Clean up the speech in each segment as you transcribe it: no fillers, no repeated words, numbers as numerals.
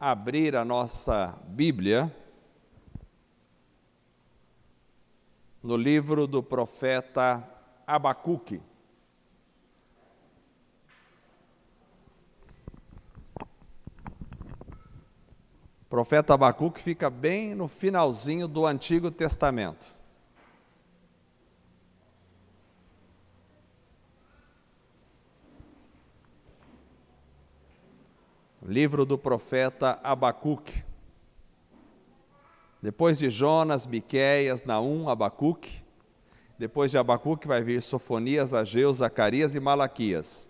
abrir a nossa Bíblia no livro do profeta Abacuque. O profeta Abacuque fica bem no finalzinho do Antigo Testamento. Livro do profeta Abacuque. Depois de Jonas, Miqueias, Naum, Abacuque. Depois de Abacuque vai vir Sofonias, Ageu, Zacarias e Malaquias.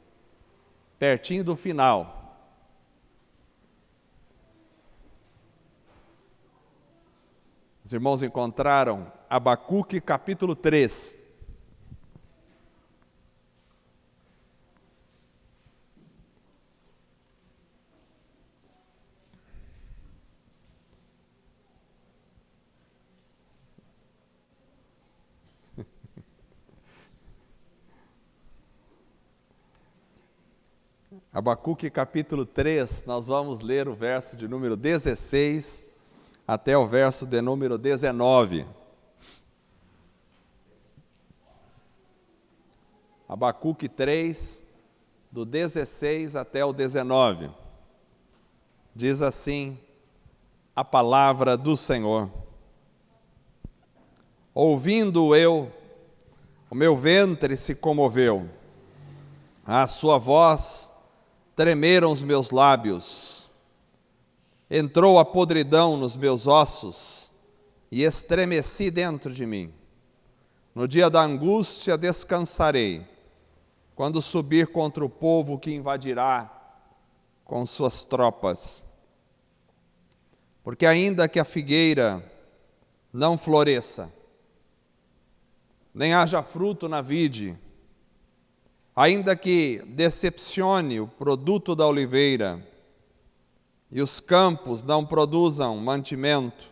Pertinho do final. Os irmãos encontraram Abacuque capítulo 3. Abacuque capítulo 3, nós vamos ler o verso de número 16 até o verso de número 19. Abacuque 3, do 16 até o 19. Diz assim a palavra do Senhor. Ouvindo eu, o meu ventre se comoveu, à sua voz tremeram os meus lábios. Entrou a podridão nos meus ossos e estremeci dentro de mim. No dia da angústia descansarei, quando subir contra o povo que invadirá com suas tropas. Porque ainda que a figueira não floresça, nem haja fruto na vide, ainda que decepcione o produto da oliveira, e os campos não produzam mantimento,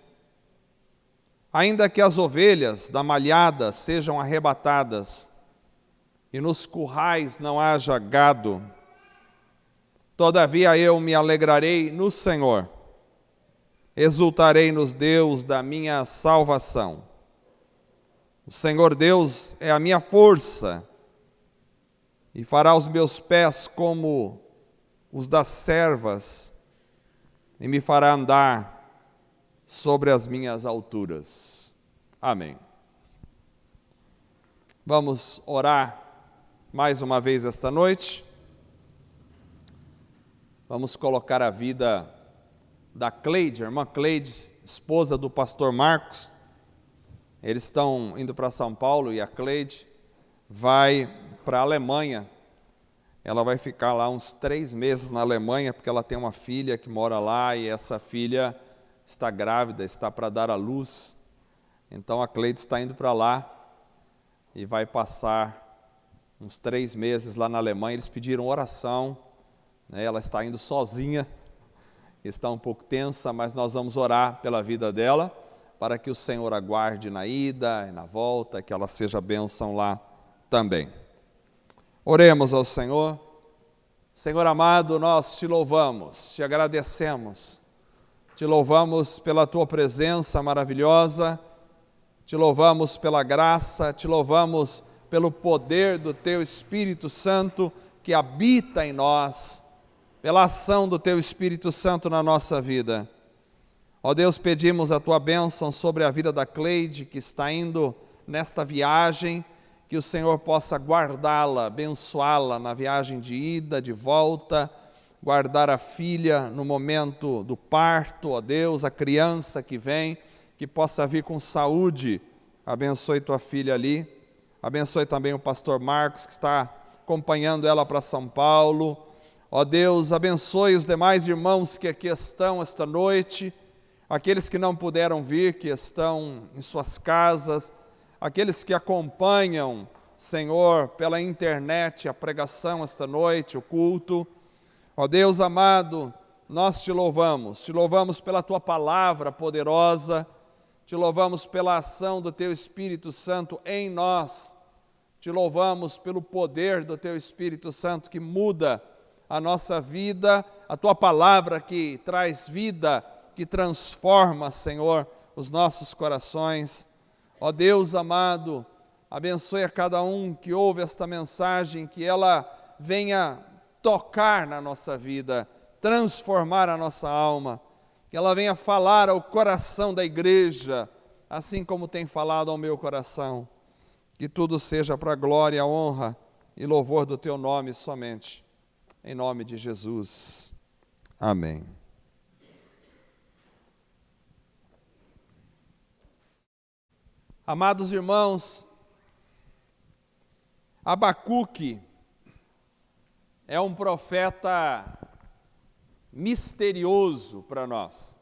ainda que as ovelhas da malhada sejam arrebatadas, e nos currais não haja gado, todavia eu me alegrarei no Senhor, exultarei nos Deus da minha salvação. O Senhor Deus é a minha força, e fará os meus pés como os das servas, e me fará andar sobre as minhas alturas. Amém. Vamos orar mais uma vez esta noite. Vamos colocar a vida da Cleide, a irmã Cleide, esposa do pastor Marcos. Eles estão indo para São Paulo e a Cleide vai para a Alemanha. Ela vai ficar lá uns 3 meses na Alemanha, porque ela tem uma filha que mora lá e essa filha está grávida, está para dar à luz. Então a Cleide está indo para lá e vai passar uns 3 meses lá na Alemanha. Eles pediram oração, né? Ela está indo sozinha, está um pouco tensa, mas nós vamos orar pela vida dela, para que o Senhor a guarde na ida e na volta, que ela seja bênção lá também. Oremos ao Senhor. Senhor amado, nós te louvamos, te agradecemos, te louvamos pela tua presença maravilhosa, te louvamos pela graça, te louvamos pelo poder do teu Espírito Santo que habita em nós, pela ação do teu Espírito Santo na nossa vida. Ó Deus, pedimos a tua bênção sobre a vida da Cleide, que está indo nesta viagem, que o Senhor possa guardá-la, abençoá-la na viagem de ida, de volta, guardar a filha no momento do parto, ó Deus, a criança que vem, que possa vir com saúde. Abençoe tua filha ali, abençoe também o pastor Marcos, que está acompanhando ela para São Paulo. Ó Deus, abençoe os demais irmãos que aqui estão esta noite, aqueles que não puderam vir, que estão em suas casas, aqueles que acompanham, Senhor, pela internet a pregação esta noite, o culto. Ó Deus amado, nós te louvamos pela tua palavra poderosa, te louvamos pela ação do teu Espírito Santo em nós, te louvamos pelo poder do teu Espírito Santo que muda a nossa vida a Tua palavra que traz vida, que transforma, Senhor, os nossos corações. Ó Deus amado, abençoe a cada um que ouve esta mensagem, que ela venha tocar na nossa vida, transformar a nossa alma, que ela venha falar ao coração da igreja, assim como tem falado ao meu coração. Que tudo seja para a glória, honra e louvor do Teu nome somente. Em nome de Jesus. Amém. Amados irmãos, Abacuque é um profeta misterioso para nós.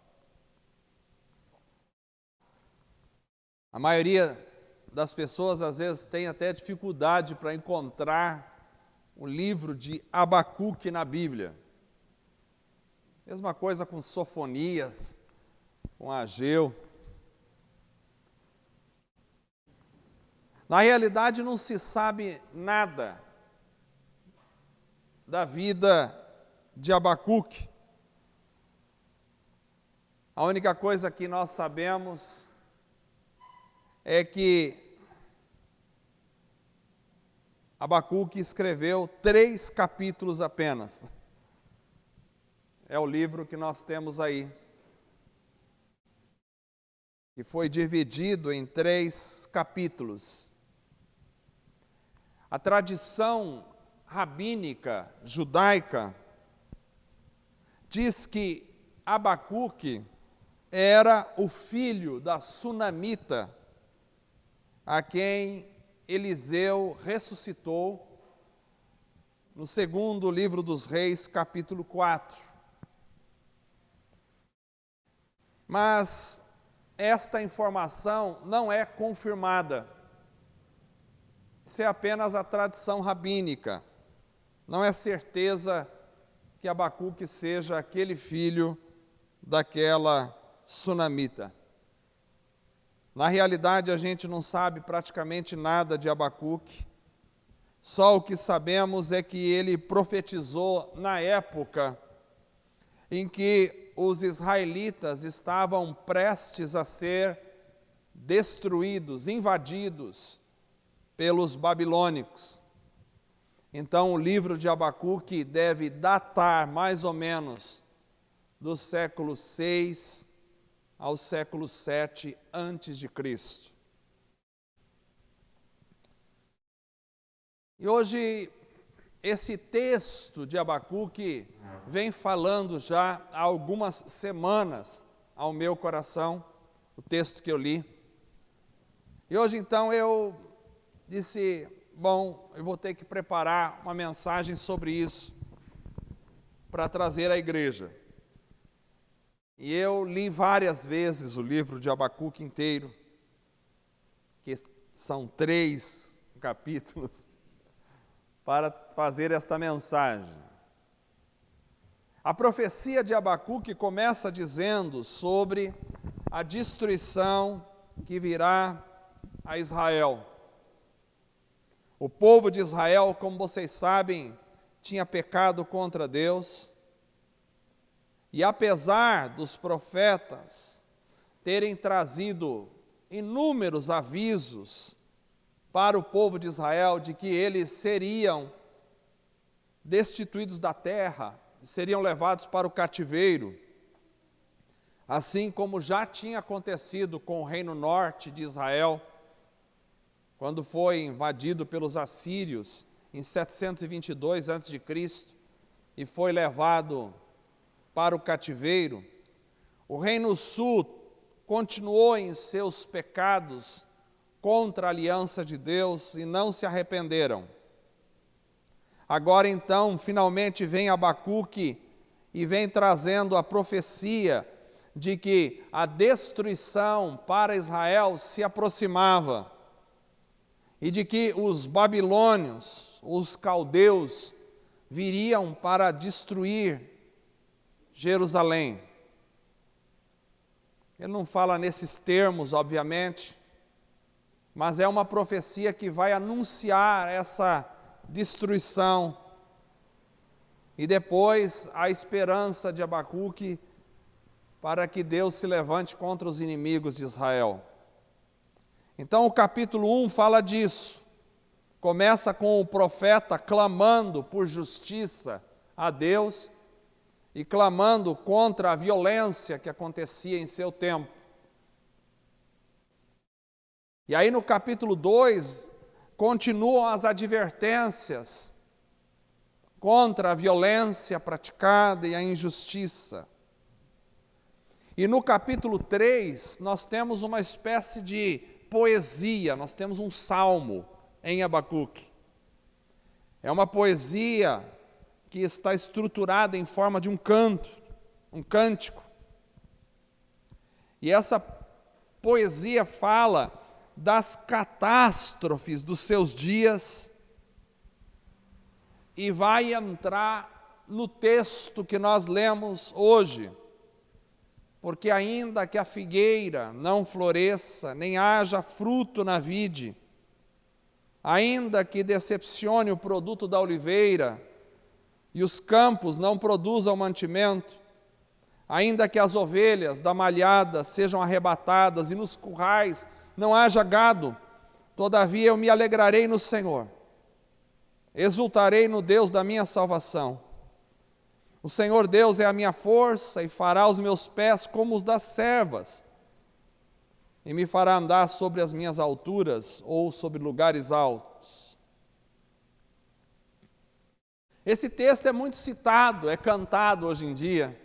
A maioria das pessoas às vezes tem até dificuldade para encontrar o livro de Abacuque na Bíblia. Mesma coisa com Sofonias, com Ageu. Na realidade não se sabe nada da vida de Abacuque. A única coisa que nós sabemos é que Abacuque escreveu 3 capítulos apenas. É o livro que nós temos aí, que foi dividido em 3 capítulos. A tradição rabínica judaica diz que Abacuque era o filho da sunamita, a quem Eliseu ressuscitou no 2º livro dos Reis, capítulo 4. Mas esta informação não é confirmada. Isso é apenas a tradição rabínica. Não é certeza que Abacuque seja aquele filho daquela sunamita. Na realidade, a gente não sabe praticamente nada de Abacuque. Só o que sabemos é que ele profetizou na época em que os israelitas estavam prestes a ser destruídos, invadidos pelos babilônicos. Então, o livro de Abacuque deve datar mais ou menos do século 6 ao século 7 antes de Cristo. E hoje, esse texto de Abacuque vem falando já há algumas semanas ao meu coração, o texto que eu li. E hoje, então, eu disse, bom, eu vou ter que preparar uma mensagem sobre isso para trazer à igreja. E eu li várias vezes o livro de Abacuque inteiro, que são 3 capítulos, para fazer esta mensagem. A profecia de Abacuque começa dizendo sobre a destruição que virá a Israel. O povo de Israel, como vocês sabem, tinha pecado contra Deus. E apesar dos profetas terem trazido inúmeros avisos para o povo de Israel de que eles seriam destituídos da terra, seriam levados para o cativeiro, assim como já tinha acontecido com o reino norte de Israel, quando foi invadido pelos assírios em 722 a.C. e foi levado para o cativeiro. O reino sul continuou em seus pecados contra a aliança de Deus e não se arrependeram. Agora então, finalmente vem Abacuque e vem trazendo a profecia de que a destruição para Israel se aproximava e de que os babilônios, os caldeus, viriam para destruir Jerusalém. Ele não fala nesses termos, obviamente, mas é uma profecia que vai anunciar essa destruição. e depois a esperança de Abacuque para que Deus se levante contra os inimigos de Israel. Então o capítulo 1 fala disso. Começa com o profeta clamando por justiça a Deus e clamando contra a violência que acontecia em seu tempo. E aí no capítulo 2 continuam as advertências contra a violência praticada e a injustiça. E no capítulo 3 nós temos uma espécie de poesia, nós temos um salmo em Abacuque. É uma poesia que está estruturada em forma de um canto, um cântico. E essa poesia fala das catástrofes dos seus dias e vai entrar no texto que nós lemos hoje. Porque ainda que a figueira não floresça, nem haja fruto na vide, ainda que decepcione o produto da oliveira, e os campos não produzam mantimento, ainda que as ovelhas da malhada sejam arrebatadas, e nos currais não haja gado, todavia eu me alegrarei no Senhor, exultarei no Deus da minha salvação. O Senhor Deus é a minha força e fará os meus pés como os das servas, e me fará andar sobre as minhas alturas ou sobre lugares altos. Esse texto é muito citado, é cantado hoje em dia.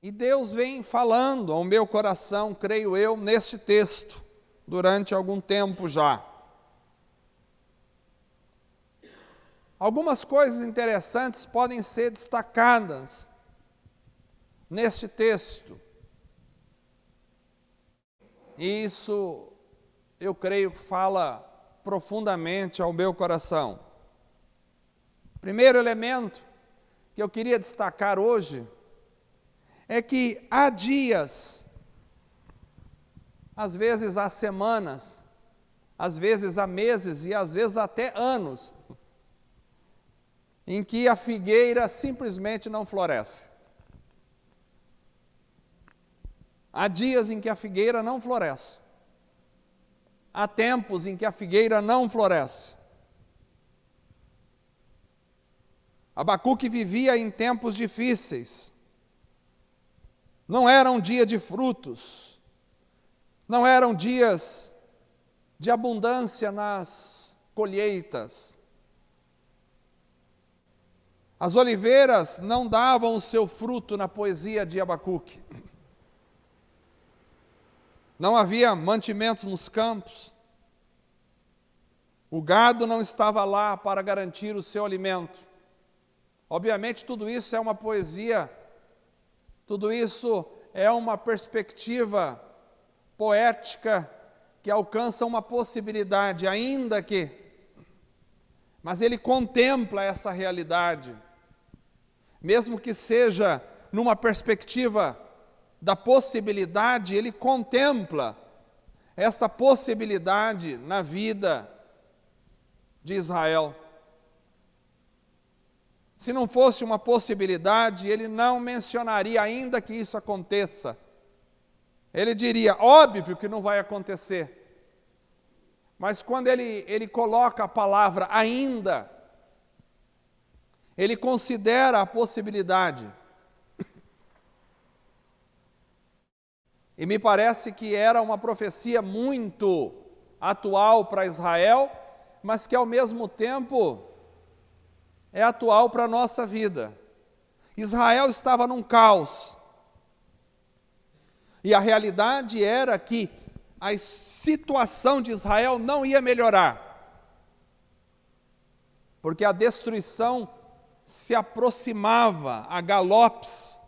E Deus vem falando ao meu coração, creio eu, neste texto, durante algum tempo já. Algumas coisas interessantes podem ser destacadas neste texto. E isso, eu creio, fala profundamente ao meu coração. Primeiro elemento que eu queria destacar hoje é que há dias, às vezes há semanas, às vezes há meses e às vezes até anos, em que a figueira simplesmente não floresce. Há dias em que a figueira não floresce. Há tempos em que a figueira não floresce. Abacuque vivia em tempos difíceis. Não era um dia de frutos. Não eram dias de abundância nas colheitas. As oliveiras não davam o seu fruto na poesia de Abacuque. Não havia mantimentos nos campos. O gado não estava lá para garantir o seu alimento. Obviamente, tudo isso é uma poesia, tudo isso é uma perspectiva poética que alcança uma possibilidade, ainda que. Mas ele contempla essa realidade, mesmo que seja numa perspectiva da possibilidade, ele contempla essa possibilidade na vida de Israel. Se não fosse uma possibilidade, ele não mencionaria ainda que isso aconteça. Ele diria, óbvio que não vai acontecer. Mas quando ele coloca a palavra ainda, ele considera a possibilidade. E me parece que era uma profecia muito atual para Israel, mas que ao mesmo tempo é atual para a nossa vida. Israel estava num caos. E a realidade era que a situação de Israel não ia melhorar. Porque a destruição se aproximava a galopes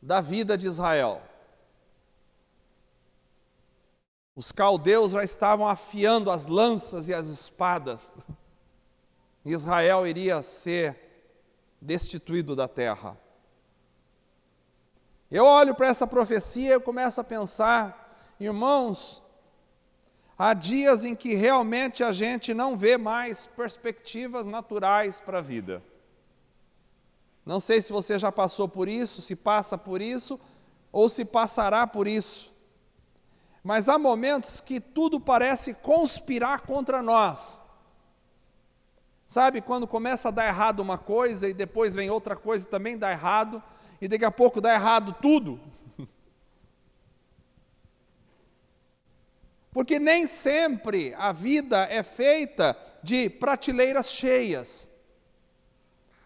da vida de Israel. Os caldeus já estavam afiando as lanças e as espadas. Israel iria ser destituído da terra. Eu olho para essa profecia e eu começo a pensar, irmãos, Há dias em que realmente a gente não vê mais perspectivas naturais para a vida. Não sei se você já passou por isso, se passa por isso, ou se passará por isso. Mas há momentos que tudo parece conspirar contra nós. Sabe, quando começa a dar errado uma coisa e depois vem outra coisa e também dá errado, e daqui a pouco dá errado tudo. Porque nem sempre a vida é feita de prateleiras cheias.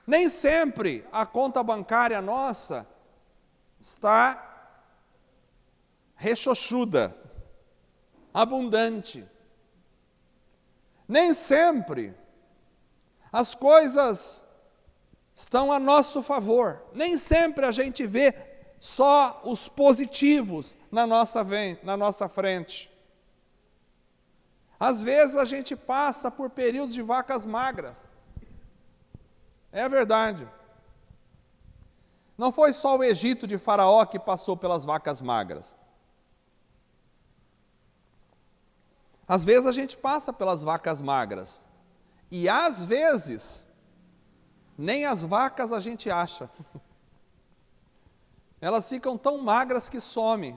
Nem sempre a conta bancária nossa está rechochuda, abundante. Nem sempre as coisas estão a nosso favor. Nem sempre a gente vê só os positivos na nossa frente. Às vezes a gente passa por períodos de vacas magras. É verdade. Não foi só o Egito de Faraó que passou pelas vacas magras. Às vezes a gente passa pelas vacas magras. E às vezes, nem as vacas a gente acha. Elas ficam tão magras que somem.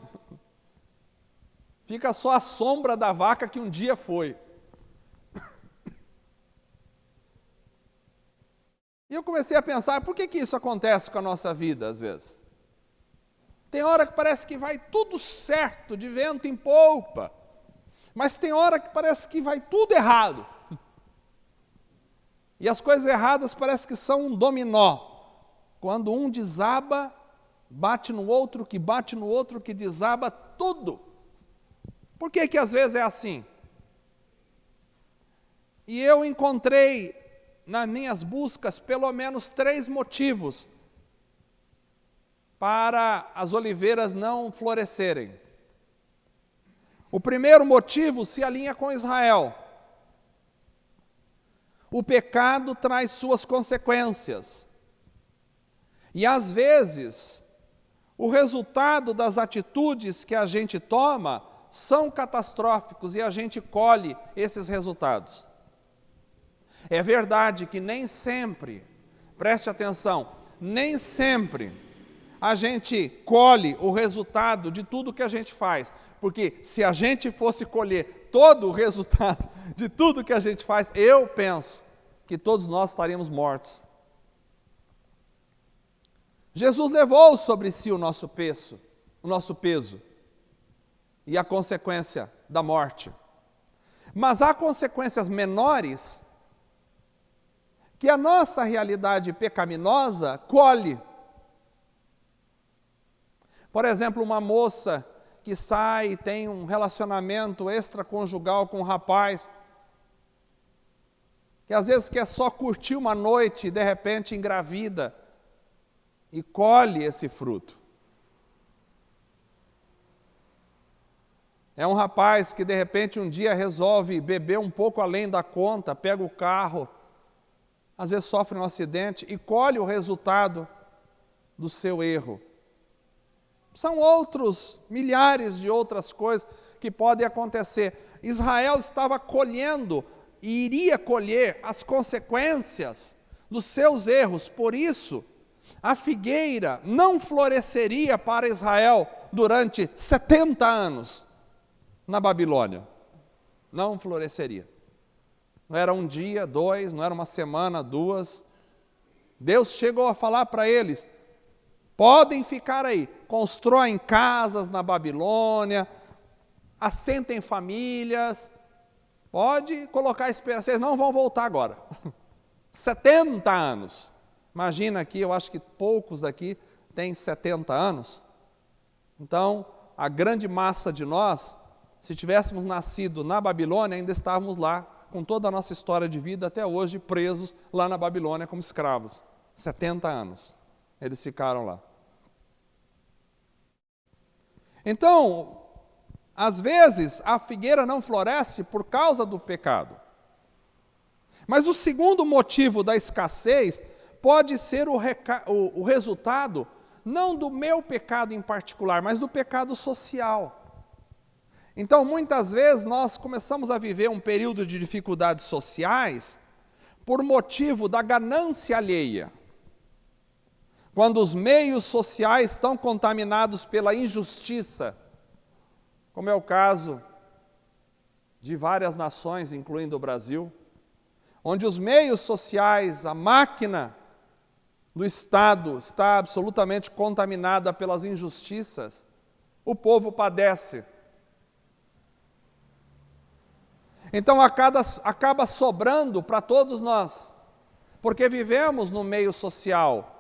Fica só a sombra da vaca que um dia foi. E eu comecei a pensar, por que isso acontece com a nossa vida às vezes? Tem hora que parece que vai tudo certo, de vento em polpa. Mas tem hora que parece que vai tudo errado. E as coisas erradas parece que são um dominó. Quando um desaba, bate no outro, que bate no outro, que desaba tudo. Por que às vezes é assim? E eu encontrei nas minhas buscas pelo menos 3 motivos para as oliveiras não florescerem. O primeiro motivo se alinha com Israel. O pecado traz suas consequências. E às vezes, o resultado das atitudes que a gente toma são catastróficos e a gente colhe esses resultados. É verdade que nem sempre, preste atenção, nem sempre a gente colhe o resultado de tudo que a gente faz. Porque se a gente fosse colher todo o resultado de tudo que a gente faz, eu penso que todos nós estaríamos mortos. Jesus levou sobre si o nosso peso e a consequência da morte. Mas há consequências menores que a nossa realidade pecaminosa colhe. Por exemplo, uma moça que sai e tem um relacionamento extraconjugal com um rapaz, que às vezes quer só curtir uma noite e de repente engravida e colhe esse fruto. É um rapaz que de repente um dia resolve beber um pouco além da conta, pega o carro, às vezes sofre um acidente e colhe o resultado do seu erro. São outros, milhares de outras coisas que podem acontecer. Israel estava colhendo e iria colher as consequências dos seus erros. Por isso, a figueira não floresceria para Israel durante 70 anos na Babilônia. Não floresceria. Não era um dia, 2, não era uma semana, 2. Deus chegou a falar para eles: podem ficar aí, constroem casas na Babilônia, assentem famílias, pode colocar esperança, vocês não vão voltar agora. 70 anos. Imagina aqui, eu acho que poucos aqui têm 70 anos. Então, a grande massa de nós, se tivéssemos nascido na Babilônia, ainda estávamos lá, com toda a nossa história de vida até hoje, presos lá na Babilônia como escravos. 70 anos. Eles ficaram lá. Então, às vezes, a figueira não floresce por causa do pecado. Mas o segundo motivo da escassez pode ser o resultado, não do meu pecado em particular, mas do pecado social. Então, muitas vezes, nós começamos a viver um período de dificuldades sociais por motivo da ganância alheia. Quando os meios sociais estão contaminados pela injustiça, como é o caso de várias nações, incluindo o Brasil, onde os meios sociais, a máquina do Estado está absolutamente contaminada pelas injustiças, o povo padece. Então acaba sobrando para todos nós, porque vivemos no meio social.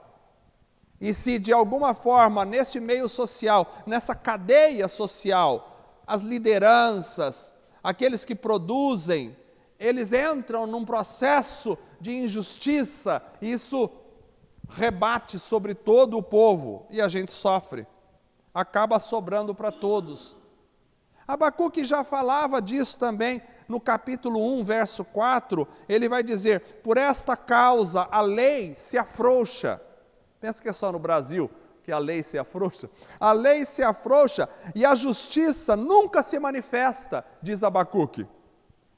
E se de alguma forma, neste meio social, nessa cadeia social, as lideranças, aqueles que produzem, eles entram num processo de injustiça, isso rebate sobre todo o povo e a gente sofre. Acaba sobrando para todos. Abacuque já falava disso também no capítulo 1, verso 4, ele vai dizer: por esta causa a lei se afrouxa. Pensa que é só no Brasil que a lei se afrouxa? A lei se afrouxa e a justiça nunca se manifesta, diz Abacuque.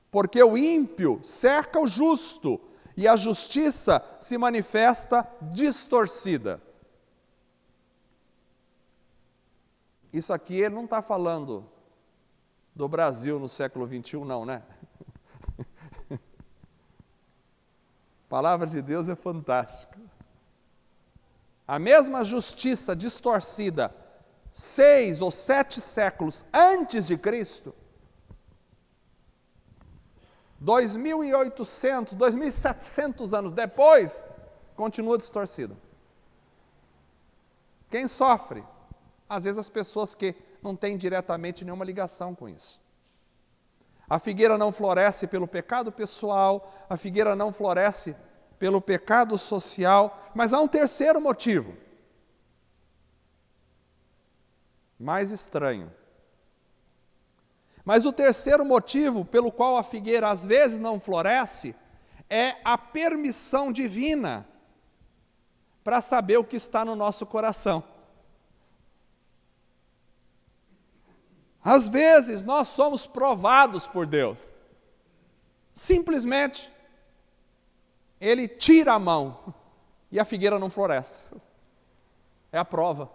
Porque o ímpio cerca o justo e a justiça se manifesta distorcida. Isso aqui ele não está falando do Brasil no século XXI, não, né? A palavra de Deus é fantástica. A mesma justiça distorcida 6 ou 7 séculos antes de Cristo, 2.800, 2.700 anos depois, continua distorcida. Quem sofre? Às vezes as pessoas que não têm diretamente nenhuma ligação com isso. A figueira não floresce pelo pecado pessoal, a figueira não floresce pelo pecado social, mas há um terceiro motivo, mais estranho. Mas o terceiro motivo pelo qual a figueira às vezes não floresce é a permissão divina para saber o que está no nosso coração. Às vezes nós somos provados por Deus. Simplesmente, Ele tira a mão e a figueira não floresce. É a prova.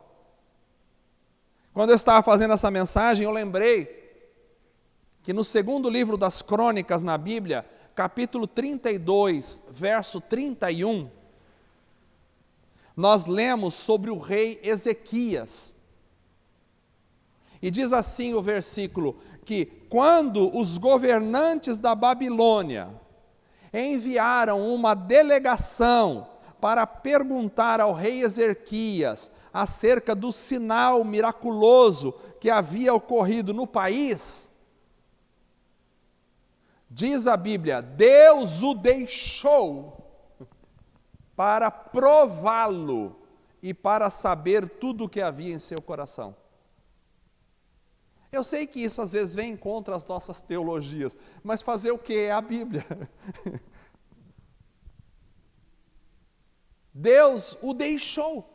Quando eu estava fazendo essa mensagem, eu lembrei que no segundo livro das Crônicas na Bíblia, capítulo 32, verso 31, nós lemos sobre o rei Ezequias. E diz assim o versículo, que quando os governantes da Babilônia enviaram uma delegação para perguntar ao rei Ezequias acerca do sinal miraculoso que havia ocorrido no país, diz a Bíblia, Deus o deixou para prová-lo e para saber tudo o que havia em seu coração. Eu sei que isso às vezes vem contra as nossas teologias, mas fazer o que? É a Bíblia. Deus o deixou.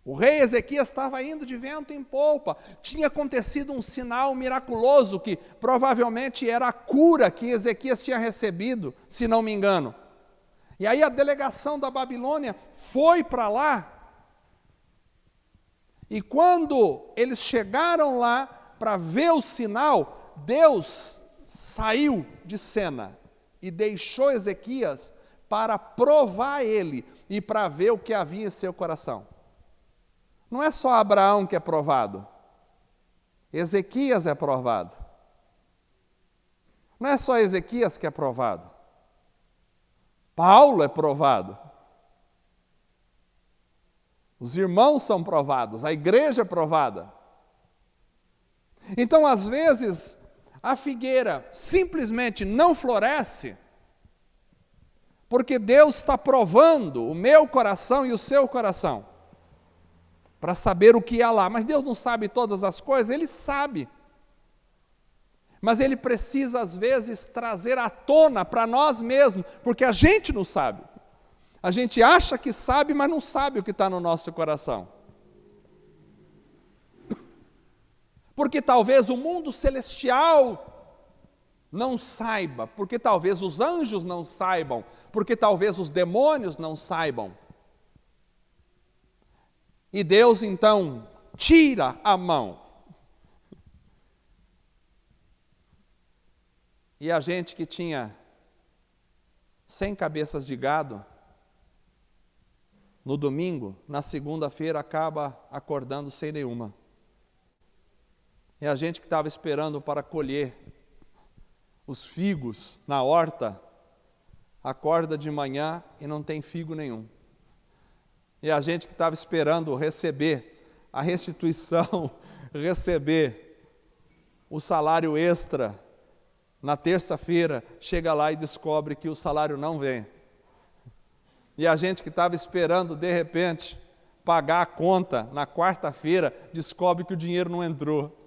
O rei Ezequias estava indo de vento em polpa. Tinha acontecido um sinal miraculoso que provavelmente era a cura que Ezequias tinha recebido, se não me engano. E aí a delegação da Babilônia foi para lá. E quando eles chegaram lá para ver o sinal, Deus saiu de cena e deixou Ezequias para provar ele e para ver o que havia em seu coração. Não é só Abraão que é provado, Ezequias é provado. Não é só Ezequias que é provado, Paulo é provado. Os irmãos são provados, a igreja é provada. Então, às vezes, a figueira simplesmente não floresce, porque Deus está provando o meu coração e o seu coração, para saber o que há lá. Mas Deus não sabe todas as coisas, Ele sabe. Mas Ele precisa, às vezes, trazer à tona para nós mesmos, porque a gente não sabe. A gente acha que sabe, mas não sabe o que está no nosso coração. porque talvez o mundo celestial não saiba, porque talvez os anjos não saibam, porque talvez os demônios não saibam. E Deus então tira a mão. E a gente que tinha 100 cabeças de gado, no domingo, na segunda-feira, acaba acordando sem nenhuma. E a gente que estava esperando para colher os figos na horta, acorda de manhã e não tem figo nenhum. E a gente que estava esperando receber a restituição, receber o salário extra, na terça-feira, chega lá e descobre que o salário não vem. E a gente que estava esperando, de repente, pagar a conta na quarta-feira, descobre que o dinheiro não entrou.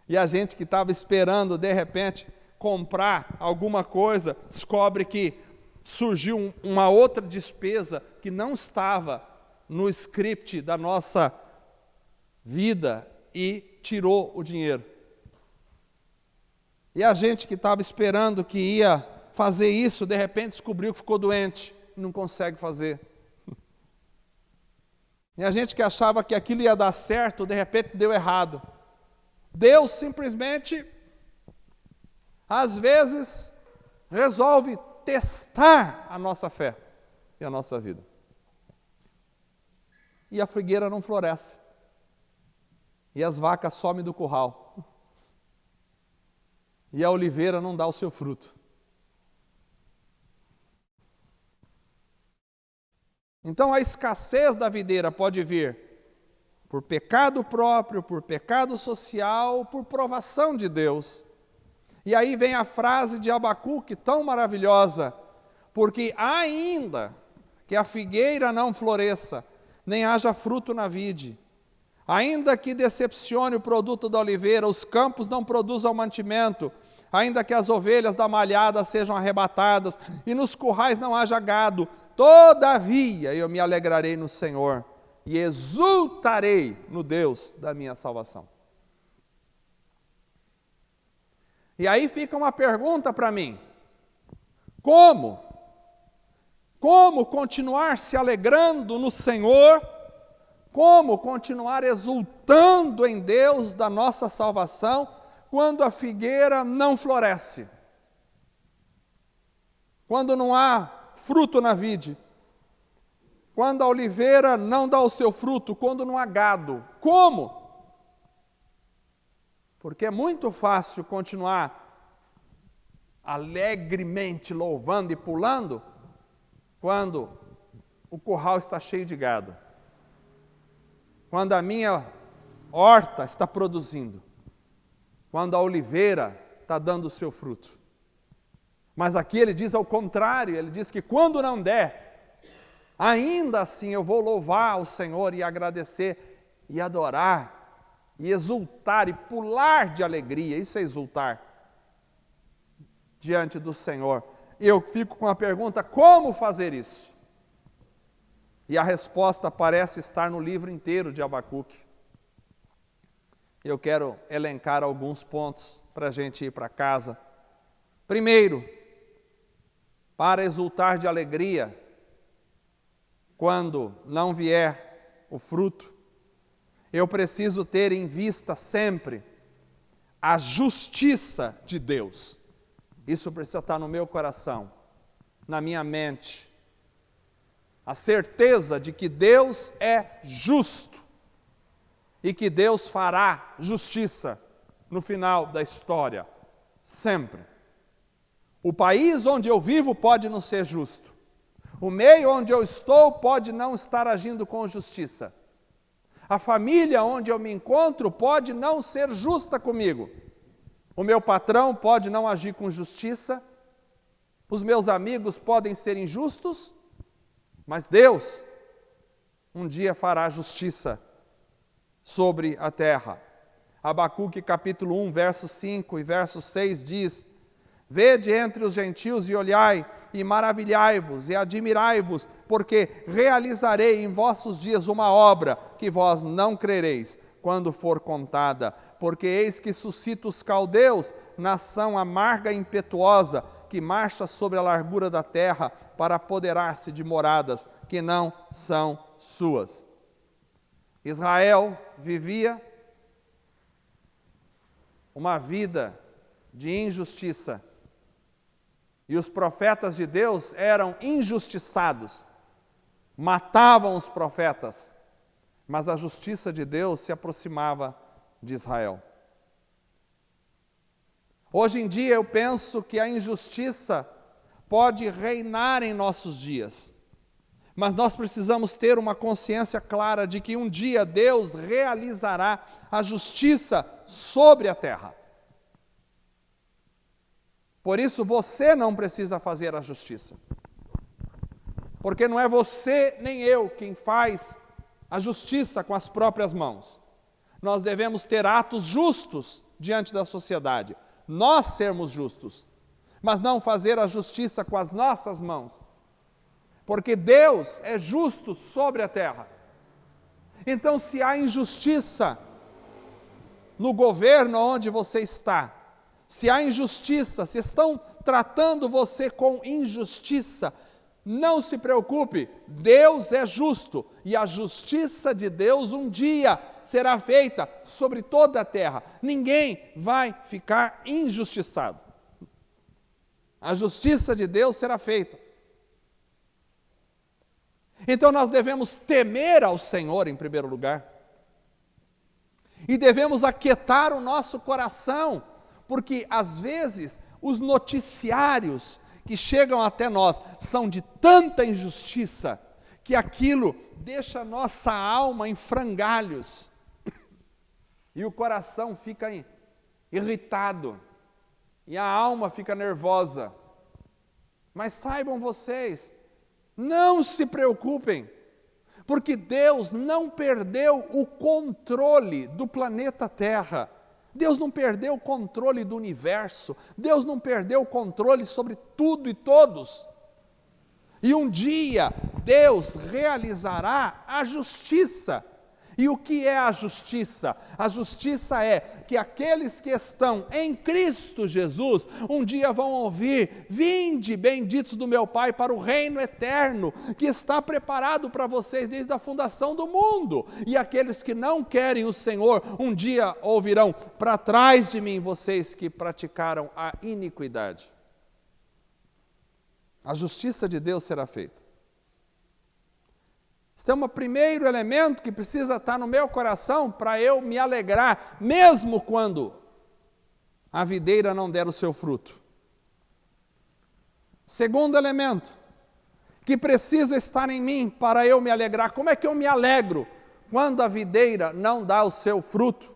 E a gente que estava esperando, de repente, comprar alguma coisa, descobre que surgiu uma outra despesa que não estava no script da nossa vida e tirou o dinheiro. E a gente que estava esperando que ia fazer isso, de repente descobriu que ficou doente e não consegue fazer. E a gente que achava que aquilo ia dar certo, de repente deu errado. Deus simplesmente, às vezes, resolve testar a nossa fé e a nossa vida. E a figueira não floresce. E as vacas somem do curral. E a oliveira não dá o seu fruto. Então a escassez da videira pode vir por pecado próprio, por pecado social, por provação de Deus. E aí vem a frase de Abacuque tão maravilhosa, porque ainda que a figueira não floresça, nem haja fruto na vide, ainda que decepcione o produto da oliveira, os campos não produzam mantimento, ainda que as ovelhas da malhada sejam arrebatadas, e nos currais não haja gado, todavia eu me alegrarei no Senhor, e exultarei no Deus da minha salvação. E aí fica uma pergunta para mim: como? Como continuar se alegrando no Senhor? Como continuar exultando em Deus da nossa salvação, quando a figueira não floresce? Quando não há fruto na vide? Quando a oliveira não dá o seu fruto? Quando não há gado? Como? Porque é muito fácil continuar alegremente louvando e pulando quando o curral está cheio de gado. Quando a minha horta está produzindo. Quando a oliveira está dando o seu fruto. Mas aqui ele diz ao contrário, ele diz que quando não der, ainda assim eu vou louvar o Senhor e agradecer e adorar, e exultar e pular de alegria. Isso é exultar diante do Senhor. Eu fico com a pergunta: como fazer isso? E a resposta parece estar no livro inteiro de Abacuque. Eu quero elencar alguns pontos para a gente ir para casa. Primeiro, para exultar de alegria, quando não vier o fruto, eu preciso ter em vista sempre a justiça de Deus. Isso precisa estar no meu coração, na minha mente. A certeza de que Deus é justo e que Deus fará justiça no final da história, sempre. O país onde eu vivo pode não ser justo. O meio onde eu estou pode não estar agindo com justiça. A família onde eu me encontro pode não ser justa comigo. O meu patrão pode não agir com justiça. Os meus amigos podem ser injustos. Mas Deus um dia fará justiça sobre a terra. Abacuque capítulo 1, verso 5 e verso 6 diz: Vede entre os gentios e olhai, e maravilhai-vos e admirai-vos, porque realizarei em vossos dias uma obra que vós não crereis, quando for contada, porque eis que suscita os caldeus, nação amarga e impetuosa, que marcha sobre a largura da terra para apoderar-se de moradas que não são suas. Israel vivia uma vida de injustiça, e os profetas de Deus eram injustiçados, matavam os profetas, mas a justiça de Deus se aproximava de Israel. Hoje em dia eu penso que a injustiça pode reinar em nossos dias, mas nós precisamos ter uma consciência clara de que um dia Deus realizará a justiça sobre a terra. Por isso você não precisa fazer a justiça, porque não é você nem eu quem faz a justiça com as próprias mãos. Nós devemos ter atos justos diante da sociedade, nós sermos justos, mas não fazer a justiça com as nossas mãos, porque Deus é justo sobre a terra. Então, se há injustiça no governo onde você está, se há injustiça, se estão tratando você com injustiça, não se preocupe, Deus é justo, e a justiça de Deus um dia será feita sobre toda a terra. Ninguém vai ficar injustiçado. A justiça de Deus será feita. Então nós devemos temer ao Senhor em primeiro lugar, e devemos aquietar o nosso coração, porque às vezes os noticiários que chegam até nós são de tanta injustiça que aquilo deixa a nossa alma em frangalhos e o coração fica irritado e a alma fica nervosa. Mas saibam vocês, não se preocupem, porque Deus não perdeu o controle do planeta Terra. Deus não perdeu o controle do universo, Deus não perdeu o controle sobre tudo e todos. E um dia Deus realizará a justiça. E o que é a justiça? A justiça é que aqueles que estão em Cristo Jesus, um dia vão ouvir: vinde, benditos do meu Pai, para o reino eterno, que está preparado para vocês desde a fundação do mundo. E aqueles que não querem o Senhor, um dia ouvirão: para trás de mim, vocês que praticaram a iniquidade. A justiça de Deus será feita. Esse é o primeiro elemento que precisa estar no meu coração para eu me alegrar, mesmo quando a videira não der o seu fruto. Segundo elemento, que precisa estar em mim para eu me alegrar. Como é que eu me alegro quando a videira não dá o seu fruto?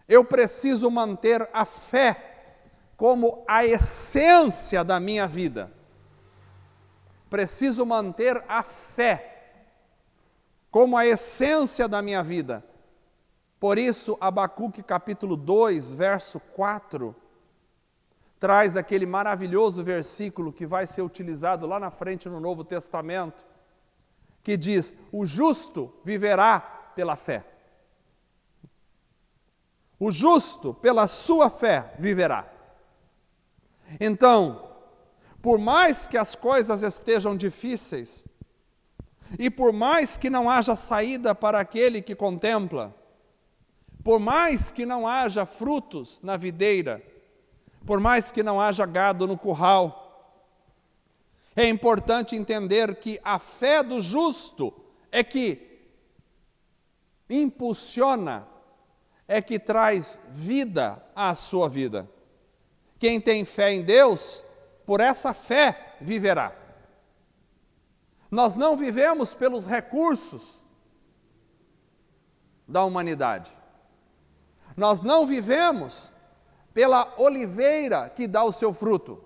Eu preciso manter a fé como a essência da minha vida. Preciso manter a fé como a essência da minha vida. Por isso, Abacuque capítulo 2, verso 4, traz aquele maravilhoso versículo que vai ser utilizado lá na frente no Novo Testamento, que diz: o justo viverá pela fé. O justo, pela sua fé, viverá. Então, por mais que as coisas estejam difíceis, e por mais que não haja saída para aquele que contempla, por mais que não haja frutos na videira, por mais que não haja gado no curral, é importante entender que a fé do justo é que impulsiona, é que traz vida à sua vida. Quem tem fé em Deus, por essa fé viverá. Nós não vivemos pelos recursos da humanidade. Nós não vivemos pela oliveira que dá o seu fruto.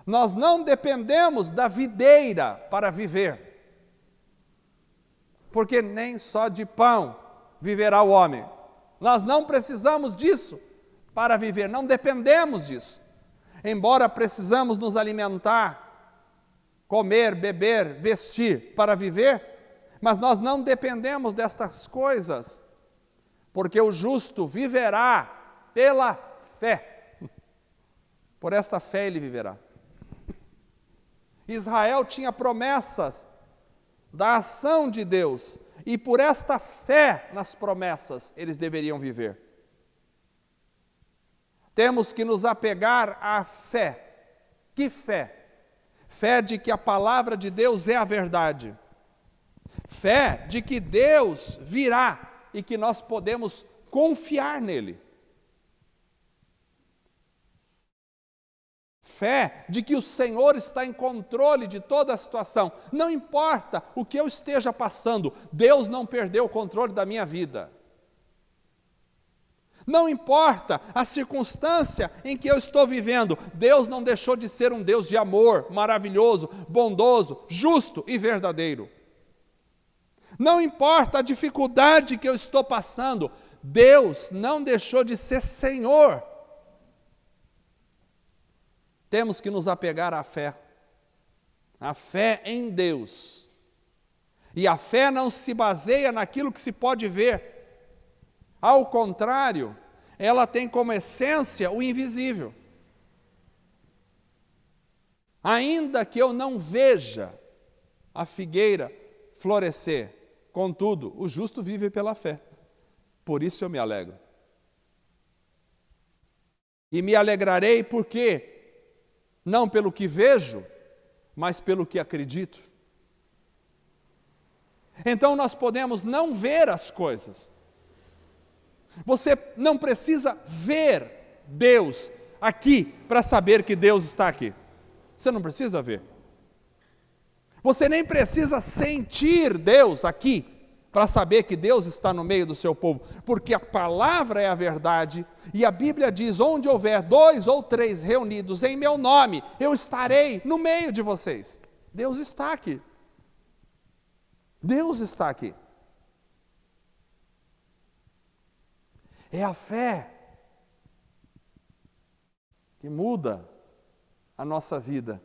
Nós não dependemos da videira para viver. Porque nem só de pão viverá o homem. Nós não precisamos disso para viver, não dependemos disso. Embora precisamos nos alimentar, comer, beber, vestir para viver, mas nós não dependemos destas coisas porque o justo viverá pela fé. Por essa fé ele viverá. Israel tinha promessas da ação de Deus, e por esta fé nas promessas eles deveriam viver. Temos que nos apegar à fé. Que fé? Fé de que a palavra de Deus é a verdade. Fé de que Deus virá e que nós podemos confiar nele. Fé de que o Senhor está em controle de toda a situação. Não importa o que eu esteja passando, Deus não perdeu o controle da minha vida. Não importa a circunstância em que eu estou vivendo, Deus não deixou de ser um Deus de amor, maravilhoso, bondoso, justo e verdadeiro. Não importa a dificuldade que eu estou passando, Deus não deixou de ser Senhor. Temos que nos apegar à fé. A fé em Deus. E a fé não se baseia naquilo que se pode ver. Ao contrário, ela tem como essência o invisível. Ainda que eu não veja a figueira florescer, contudo, o justo vive pela fé. Por isso eu me alegro. E me alegrarei porque não pelo que vejo, mas pelo que acredito. Então nós podemos não ver as coisas. Você não precisa ver Deus aqui para saber que Deus está aqui. Você não precisa ver. Você nem precisa sentir Deus aqui para saber que Deus está no meio do seu povo, porque a palavra é a verdade, e a Bíblia diz, onde houver 2 ou 3 reunidos em meu nome, eu estarei no meio de vocês. Deus está aqui. Deus está aqui. É a fé que muda a nossa vida.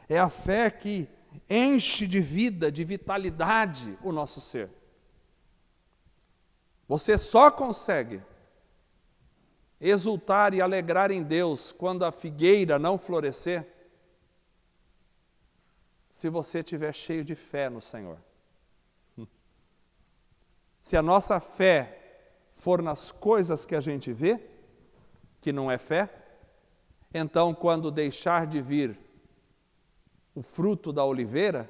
É a fé que enche de vida, de vitalidade o nosso ser. Você só consegue exultar e alegrar em Deus quando a figueira não florescer, se você estiver cheio de fé no Senhor. Se a nossa fé for nas coisas que a gente vê, que não é fé, então quando deixar de vir o fruto da oliveira,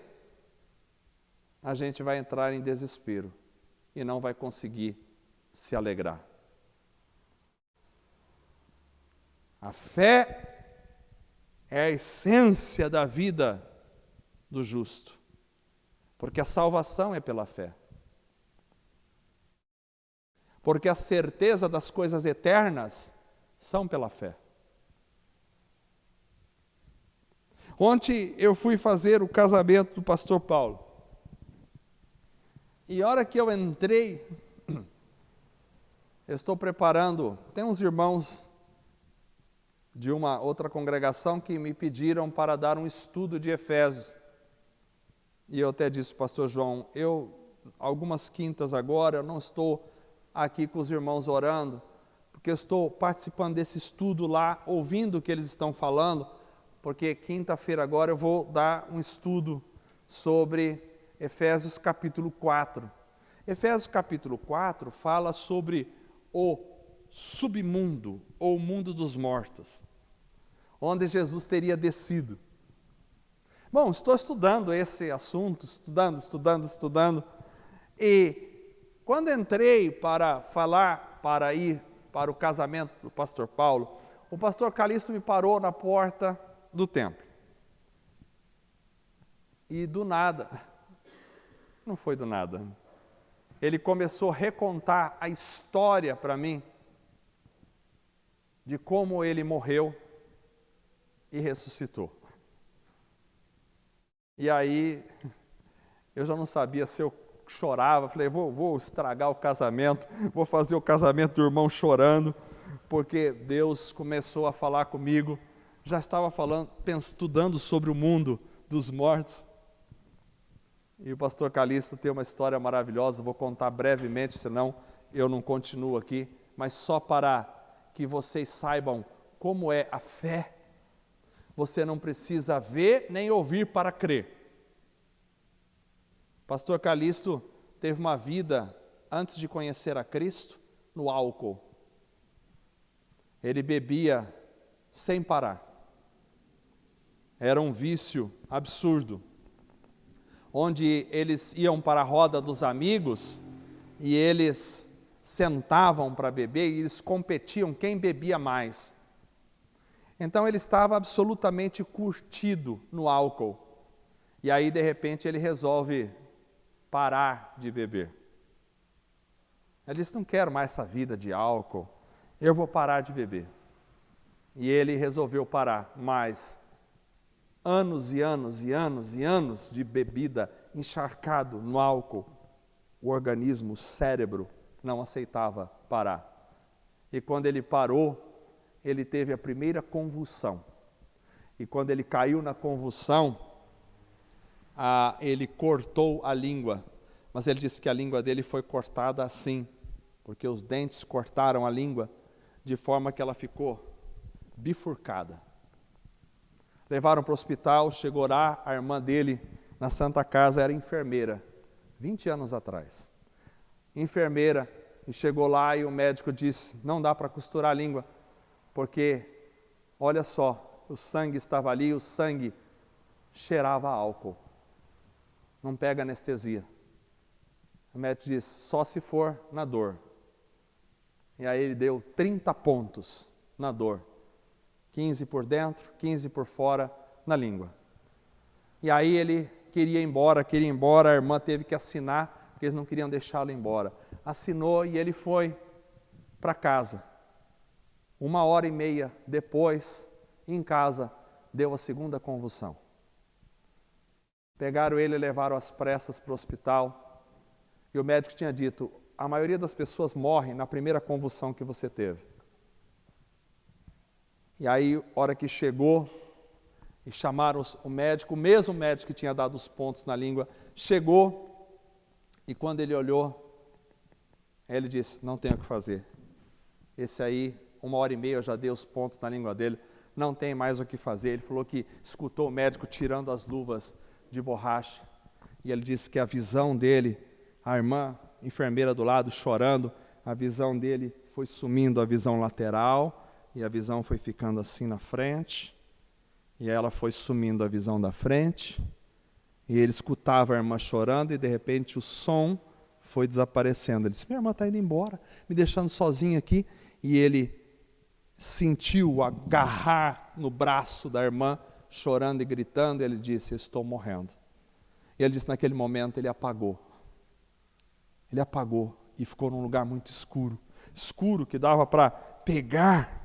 a gente vai entrar em desespero e não vai conseguir se alegrar. A fé é a essência da vida do justo, porque a salvação é pela fé. Porque a certeza das coisas eternas são pela fé. Ontem eu fui fazer o casamento do pastor Paulo. E a hora que eu entrei, eu estou preparando, tem uns irmãos de uma outra congregação que me pediram para dar um estudo de Efésios. E eu até disse, pastor João, algumas quintas agora, eu não estou aqui com os irmãos orando, porque eu estou participando desse estudo lá, ouvindo o que eles estão falando, porque quinta-feira agora eu vou dar um estudo sobre Efésios capítulo 4. Efésios capítulo 4 fala sobre o submundo, ou o mundo dos mortos, onde Jesus teria descido. Bom, estou estudando esse assunto, estudando, e quando entrei para ir para o casamento do pastor Paulo, o pastor Calixto me parou na porta do templo. E do nada, não foi do nada, ele começou a recontar a história para mim de como ele morreu e ressuscitou. E aí, eu já não sabia se eu chorava, falei, vou estragar o casamento, vou fazer o casamento do irmão chorando, porque Deus começou a falar comigo, já estava estudando sobre o mundo dos mortos. E o pastor Calixto tem uma história maravilhosa, vou contar brevemente, senão eu não continuo aqui, mas só para que vocês saibam como é a fé. Você não precisa ver nem ouvir para crer. Pastor Calixto teve uma vida, antes de conhecer a Cristo, no álcool. Ele bebia sem parar. Era um vício absurdo, onde eles iam para a roda dos amigos e eles sentavam para beber e eles competiam quem bebia mais. Então ele estava absolutamente curtido no álcool. E aí, de repente, ele resolve parar de beber. Ele disse, não quero mais essa vida de álcool, eu vou parar de beber. E ele resolveu parar, mas anos e anos e anos e anos de bebida encharcado no álcool, o organismo, o cérebro, não aceitava parar. E quando ele parou, ele teve a primeira convulsão. E quando ele caiu na convulsão, ele cortou a língua. Mas ele disse que a língua dele foi cortada assim, porque os dentes cortaram a língua, de forma que ela ficou bifurcada. Levaram para o hospital, chegou lá, a irmã dele, na Santa Casa, era enfermeira, 20 anos atrás. Enfermeira, e chegou lá e o médico disse, não dá para costurar a língua, porque, olha só, o sangue estava ali, o sangue cheirava a álcool. Não pega anestesia. O médico disse, só se for na dor. E aí ele deu 30 pontos na dor. 15 por dentro, 15 por fora, na língua. E aí ele queria ir embora, a irmã teve que assinar, porque eles não queriam deixá-lo embora. Assinou e ele foi para casa. 1h30 depois, em casa, deu a segunda convulsão. Pegaram ele e levaram às pressas para o hospital. E o médico tinha dito, a maioria das pessoas morrem na primeira convulsão que você teve. E aí, a hora que chegou, e chamaram o médico, o mesmo médico que tinha dado os pontos na língua, chegou, e quando ele olhou, ele disse, não tem o que fazer. Esse aí, 1h30 eu já dei os pontos na língua dele, não tem mais o que fazer. Ele falou que escutou o médico tirando as luvas de borracha, e ele disse que a visão dele, a irmã enfermeira do lado chorando, a visão dele foi sumindo, a visão lateral, e a visão foi ficando assim na frente, e ela foi sumindo a visão da frente, e ele escutava a irmã chorando, e de repente o som foi desaparecendo. Ele disse, minha irmã está indo embora, me deixando sozinho aqui, e ele sentiu agarrar no braço da irmã, chorando e gritando, e ele disse, eu estou morrendo. E ele disse, naquele momento ele apagou. Ele apagou e ficou num lugar muito escuro, escuro que dava para pegar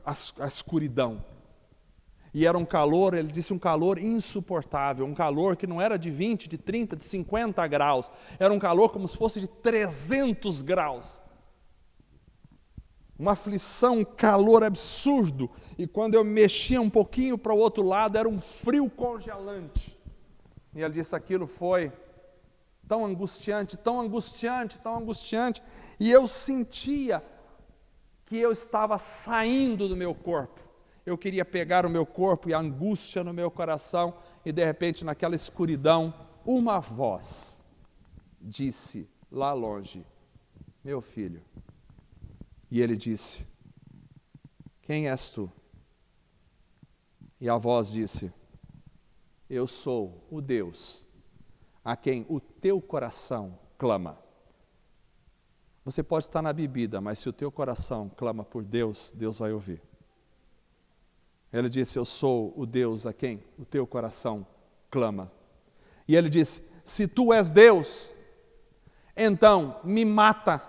a escuridão. E era um calor, ele disse, um calor insuportável, um calor que não era de 20, de 30, de 50 graus, era um calor como se fosse de 300 graus. Uma aflição, um calor absurdo, e quando eu mexia um pouquinho para o outro lado, era um frio congelante. E ele disse, aquilo foi tão angustiante, tão angustiante, tão angustiante, e eu sentia que eu estava saindo do meu corpo. Eu queria pegar o meu corpo e a angústia no meu coração, e de repente, naquela escuridão, uma voz disse lá longe, meu filho. E ele disse, quem és tu? E a voz disse, eu sou o Deus a quem o teu coração clama. Você pode estar na bebida, mas se o teu coração clama por Deus, Deus vai ouvir. Ele disse, eu sou o Deus a quem o teu coração clama. E ele disse, se tu és Deus, então me mata,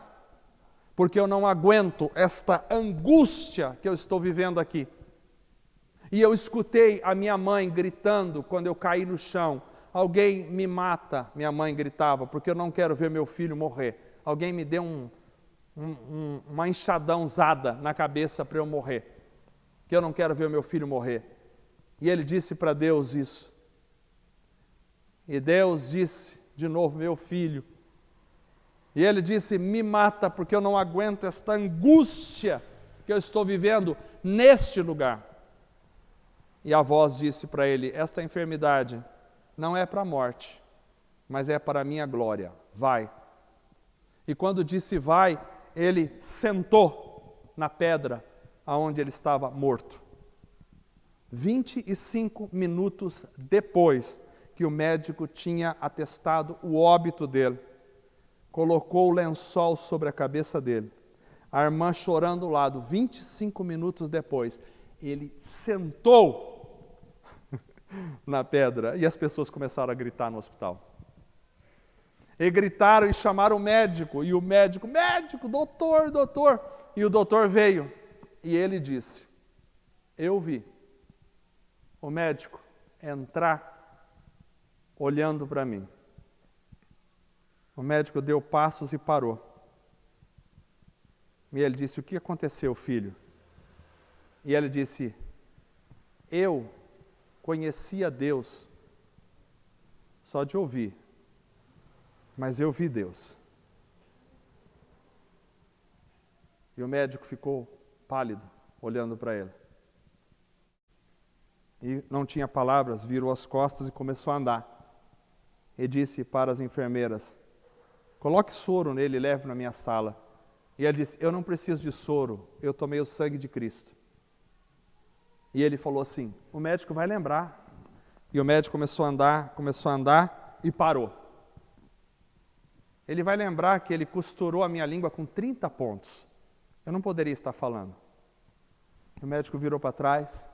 porque eu não aguento esta angústia que eu estou vivendo aqui. E eu escutei a minha mãe gritando quando eu caí no chão, alguém me mata, minha mãe gritava, porque eu não quero ver meu filho morrer. Alguém me deu uma enxadãozada na cabeça para eu morrer, que eu não quero ver o meu filho morrer. E ele disse para Deus isso. E Deus disse de novo, meu filho, E ele disse: me mata, porque eu não aguento esta angústia que eu estou vivendo neste lugar. E a voz disse para ele: esta enfermidade não é para a morte, mas é para a minha glória. Vai. E quando disse vai, ele sentou na pedra aonde ele estava morto. 25 minutos depois que o médico tinha atestado o óbito dele, colocou o lençol sobre a cabeça dele. A irmã chorando ao lado. 25 minutos depois, ele sentou na pedra e as pessoas começaram a gritar no hospital. E gritaram e chamaram o médico. E o médico, doutor, doutor. E o doutor veio. E ele disse: eu vi o médico entrar olhando para mim. O médico deu passos e parou. E ele disse: o que aconteceu, filho? E ele disse: eu conhecia Deus só de ouvir, mas eu vi Deus. E o médico ficou pálido, olhando para ele. E não tinha palavras, virou as costas e começou a andar. E disse para as enfermeiras: coloque soro nele e leve na minha sala. E ele disse: eu não preciso de soro, eu tomei o sangue de Cristo. E ele falou assim: o médico vai lembrar. E o médico começou a andar e parou. Ele vai lembrar que ele costurou a minha língua com 30 pontos. Eu não poderia estar falando. O médico virou para trás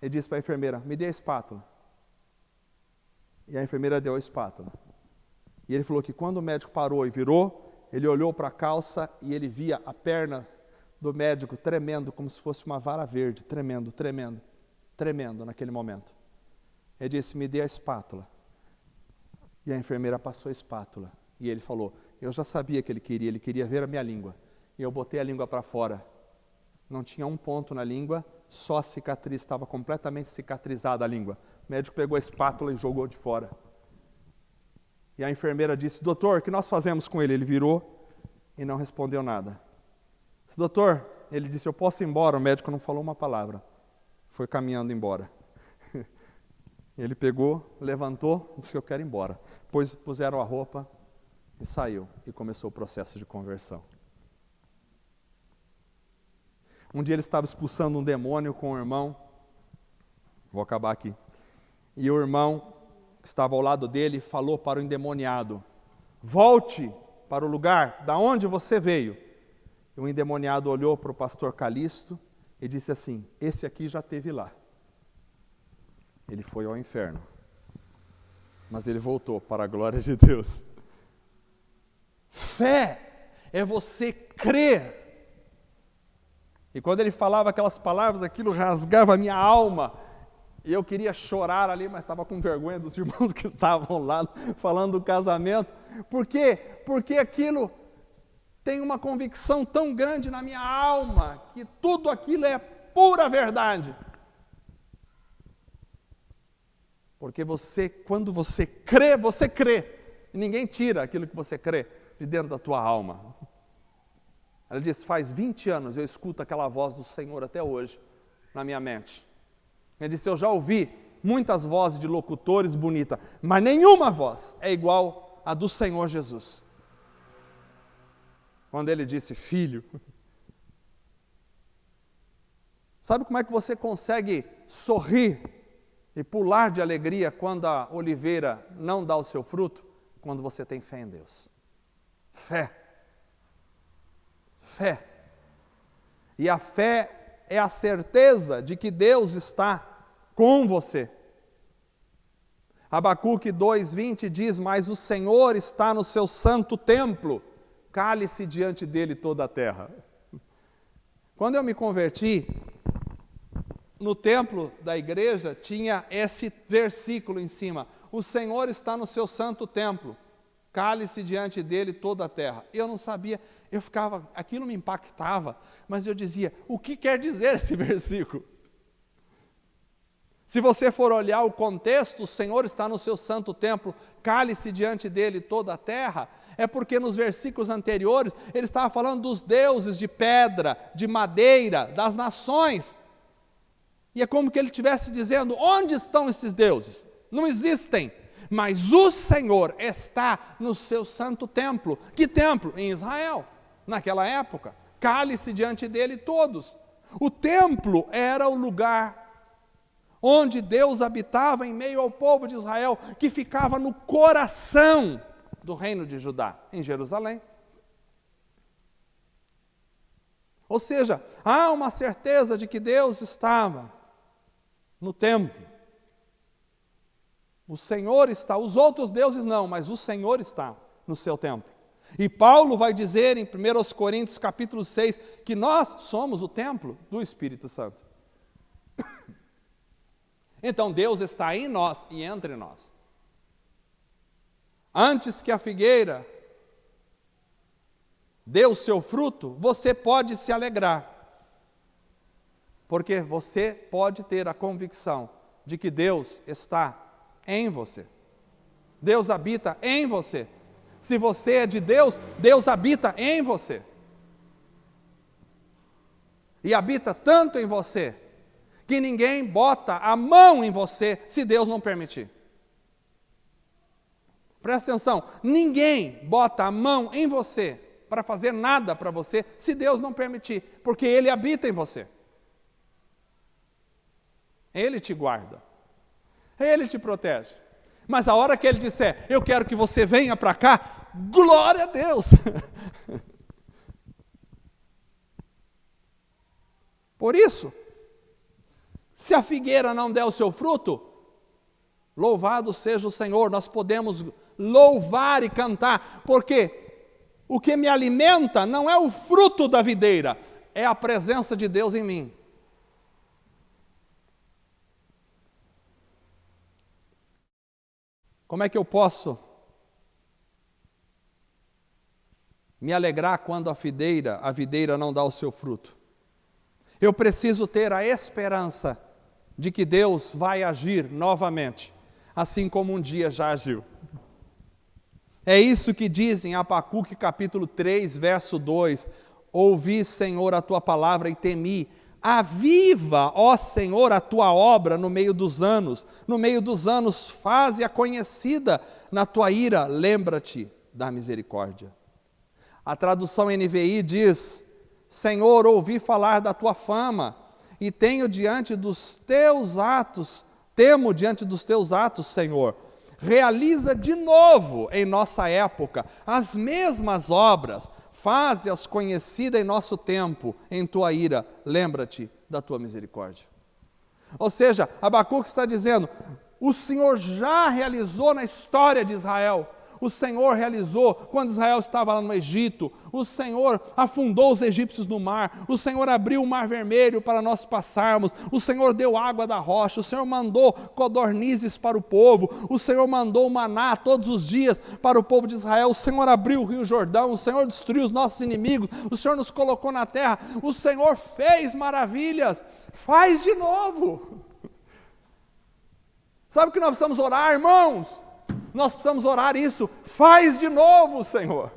e disse para a enfermeira: me dê a espátula. E a enfermeira deu a espátula. E ele falou que quando o médico parou e virou, ele olhou para a calça e ele via a perna do médico tremendo como se fosse uma vara verde, tremendo naquele momento. Ele disse: me dê a espátula. E a enfermeira passou a espátula. E ele falou: eu já sabia que ele queria ver a minha língua. E eu botei a língua para fora. Não tinha um ponto na língua, só a cicatriz, estava completamente cicatrizada a língua. O médico pegou a espátula e jogou de fora. E a enfermeira disse: doutor, o que nós fazemos com ele? Ele virou e não respondeu nada. Disse: doutor, ele disse: eu posso ir embora? O médico não falou uma palavra. Foi caminhando embora. Ele pegou, levantou, disse: eu quero ir embora. Puseram a roupa e saiu. E começou o processo de conversão. Um dia ele estava expulsando um demônio com o irmão. Vou acabar aqui. E o irmão que estava ao lado dele falou para o endemoniado: volte para o lugar da onde você veio. E o endemoniado olhou para o pastor Calixto e disse assim: esse aqui já esteve lá. Ele foi ao inferno, mas ele voltou para a glória de Deus. Fé é você crer. E quando ele falava aquelas palavras, aquilo rasgava a minha alma. E eu queria chorar ali, mas estava com vergonha dos irmãos que estavam lá falando do casamento. Por quê? Porque aquilo tem uma convicção tão grande na minha alma, que tudo aquilo é pura verdade. Porque quando você crê, você crê. E ninguém tira aquilo que você crê de dentro da tua alma. Ela diz: faz 20 anos eu escuto aquela voz do Senhor até hoje na minha mente. Ele disse: eu já ouvi muitas vozes de locutores bonitas, mas nenhuma voz é igual à do Senhor Jesus. Quando ele disse: filho. Sabe como é que você consegue sorrir e pular de alegria quando a oliveira não dá o seu fruto? Quando você tem fé em Deus. Fé. Fé. E a fé é a certeza de que Deus está com você. Abacuque 2:20 diz: mas o Senhor está no seu santo templo, cale-se diante dele toda a terra. Quando eu me converti, no templo da igreja tinha esse versículo em cima: o Senhor está no seu santo templo, cale-se diante dele toda a terra. Eu não sabia, aquilo me impactava, mas eu dizia: o que quer dizer esse versículo? Se você for olhar o contexto, o Senhor está no seu santo templo, cale-se diante dele toda a terra, é porque nos versículos anteriores ele estava falando dos deuses de pedra, de madeira, das nações. E é como que ele estivesse dizendo: onde estão esses deuses? Não existem, mas o Senhor está no seu santo templo. Que templo? Em Israel, naquela época. Cale-se diante dele todos. O templo era o lugar onde Deus habitava em meio ao povo de Israel, que ficava no coração do reino de Judá, em Jerusalém. Ou seja, há uma certeza de que Deus estava no templo. O Senhor está, os outros deuses não, mas o Senhor está no seu templo. E Paulo vai dizer em 1 Coríntios capítulo 6, que nós somos o templo do Espírito Santo. Então Deus está em nós e entre nós. Antes que a figueira dê o seu fruto, você pode se alegrar. Porque você pode ter a convicção de que Deus está em você. Deus habita em você. Se você é de Deus, Deus habita em você. E habita tanto em você, que ninguém bota a mão em você, se Deus não permitir. Presta atenção, ninguém bota a mão em você, para fazer nada para você, se Deus não permitir, porque Ele habita em você. Ele te guarda, Ele te protege. Mas a hora que Ele disser: eu quero que você venha para cá, glória a Deus! Por isso, se a figueira não der o seu fruto, louvado seja o Senhor, nós podemos louvar e cantar, porque o que me alimenta não é o fruto da videira, é a presença de Deus em mim. Como é que eu posso me alegrar quando a videira não dá o seu fruto? Eu preciso ter a esperança de que Deus vai agir novamente, assim como um dia já agiu. É isso que diz em Abacuque capítulo 3, verso 2: ouvi, Senhor, a tua palavra e temi. Aviva, ó Senhor, a tua obra no meio dos anos. No meio dos anos, faze-a conhecida. Na tua ira, lembra-te da misericórdia. A tradução NVI diz: Senhor, ouvi falar da tua fama e temo diante dos teus atos, Senhor. Realiza de novo em nossa época as mesmas obras, faze-as conhecidas em nosso tempo, em tua ira, lembra-te da tua misericórdia. Ou seja, Abacuque está dizendo: o Senhor já realizou na história de Israel. O Senhor realizou quando Israel estava lá no Egito. O Senhor afundou os egípcios no mar. O Senhor abriu o mar vermelho para nós passarmos. O Senhor deu água da rocha. O Senhor mandou codornizes para o povo. O Senhor mandou o maná todos os dias para o povo de Israel. O Senhor abriu o rio Jordão. O Senhor destruiu os nossos inimigos. O Senhor nos colocou na terra. O Senhor fez maravilhas. Faz de novo. Sabe o que nós precisamos orar, irmãos? Nós precisamos orar isso: faz de novo, Senhor.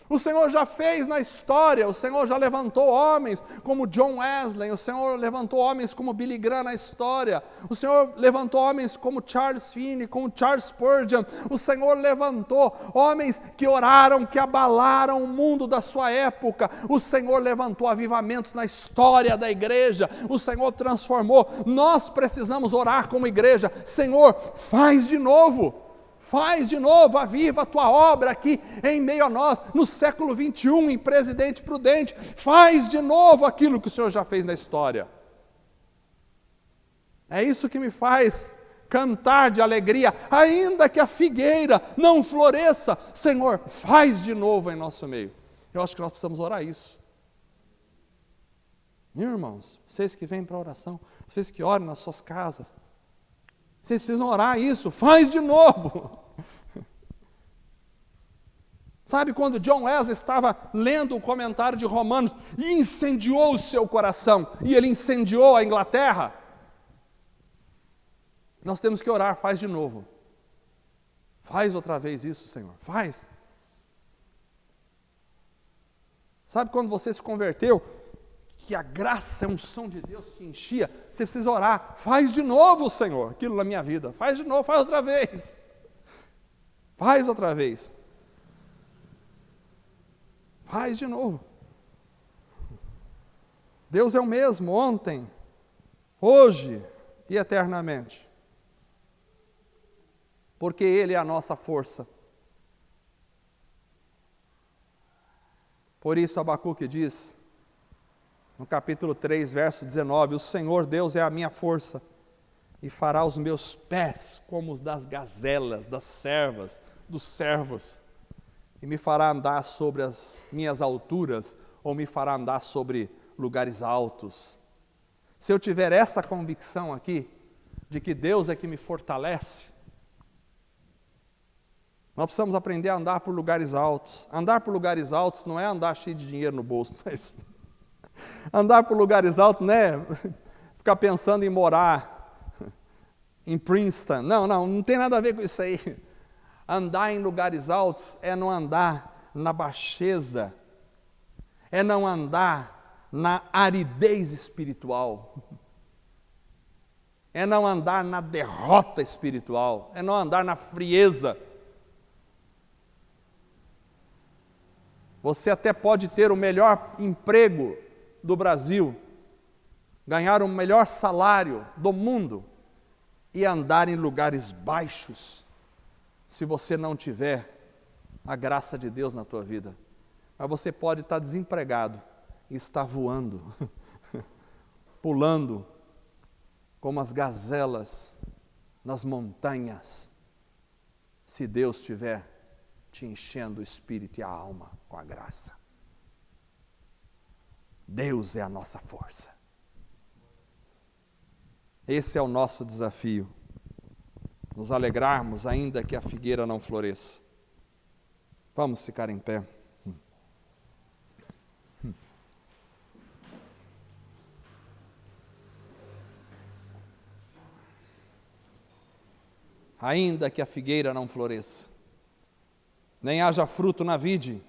O Senhor já fez na história, o Senhor já levantou homens como John Wesley, o Senhor levantou homens como Billy Graham na história, o Senhor levantou homens como Charles Finney, como Charles Spurgeon, o Senhor levantou homens que oraram, que abalaram o mundo da sua época, o Senhor levantou avivamentos na história da igreja, o Senhor transformou. Nós precisamos orar como igreja: Senhor, faz de novo. Faz de novo, aviva a tua obra aqui em meio a nós, no século 21, em Presidente Prudente. Faz de novo aquilo que o Senhor já fez na história. É isso que me faz cantar de alegria, ainda que a figueira não floresça. Senhor, faz de novo em nosso meio. Eu acho que nós precisamos orar isso. Meus irmãos, vocês que vêm para a oração, vocês que oram nas suas casas, vocês precisam orar isso: faz de novo. Sabe quando John Wesley estava lendo o comentário de Romanos e incendiou o seu coração, e ele incendiou a Inglaterra? Nós temos que orar, faz de novo. Faz outra vez isso, Senhor, faz. Sabe quando você se converteu, que a graça, a unção de Deus te enchia, você precisa orar, faz de novo, Senhor, aquilo na minha vida, faz de novo, faz outra vez. Faz outra vez. Faz de novo. Deus é o mesmo ontem, hoje e eternamente. Porque Ele é a nossa força. Por isso Abacuque diz, no capítulo 3, verso 19, o Senhor Deus é a minha força, e fará os meus pés como os das gazelas, das servas, dos servos, e me fará andar sobre as minhas alturas, ou me fará andar sobre lugares altos. Se eu tiver essa convicção aqui, de que Deus é que me fortalece, nós precisamos aprender a andar por lugares altos. Andar por lugares altos não é andar cheio de dinheiro no bolso. Mas andar por lugares altos não é ficar pensando em morar em Princeton. Não tem nada a ver com isso aí. Andar em lugares altos é não andar na baixeza, é não andar na aridez espiritual, é não andar na derrota espiritual, é não andar na frieza. Você até pode ter o melhor emprego do Brasil, ganhar o melhor salário do mundo e andar em lugares baixos, se você não tiver a graça de Deus na tua vida. Mas você pode estar desempregado e estar voando, pulando como as gazelas nas montanhas, se Deus estiver te enchendo o espírito e a alma com a graça. Deus é a nossa força. Esse é o nosso desafio. Nos alegrarmos ainda que a figueira não floresça. Vamos ficar em pé. Ainda que a figueira não floresça, nem haja fruto na vide,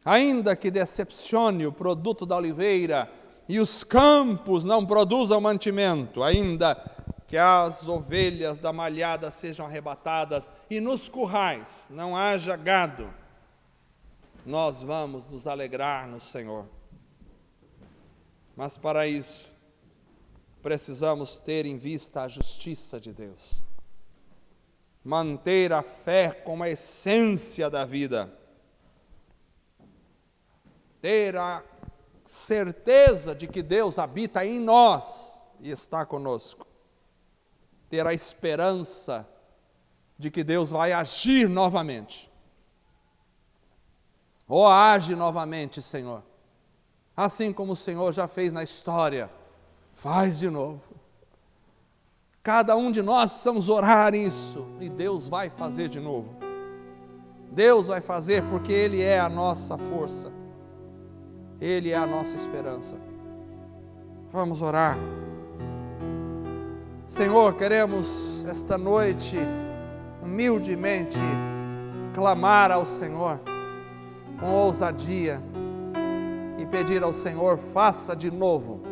ainda que decepcione o produto da oliveira e os campos não produzam mantimento, ainda que as ovelhas da malhada sejam arrebatadas e nos currais não haja gado, nós vamos nos alegrar no Senhor. Mas para isso, precisamos ter em vista a justiça de Deus. Manter a fé como a essência da vida. Ter a certeza de que Deus habita em nós e está conosco. Ter a esperança de que Deus vai agir novamente. Ou age novamente, Senhor. Assim como o Senhor já fez na história, faz de novo. Cada um de nós precisamos orar isso, e Deus vai fazer de novo. Deus vai fazer porque Ele é a nossa força. Ele é a nossa esperança. Vamos orar. Senhor, queremos esta noite, humildemente, clamar ao Senhor, com ousadia, e pedir ao Senhor, faça de novo.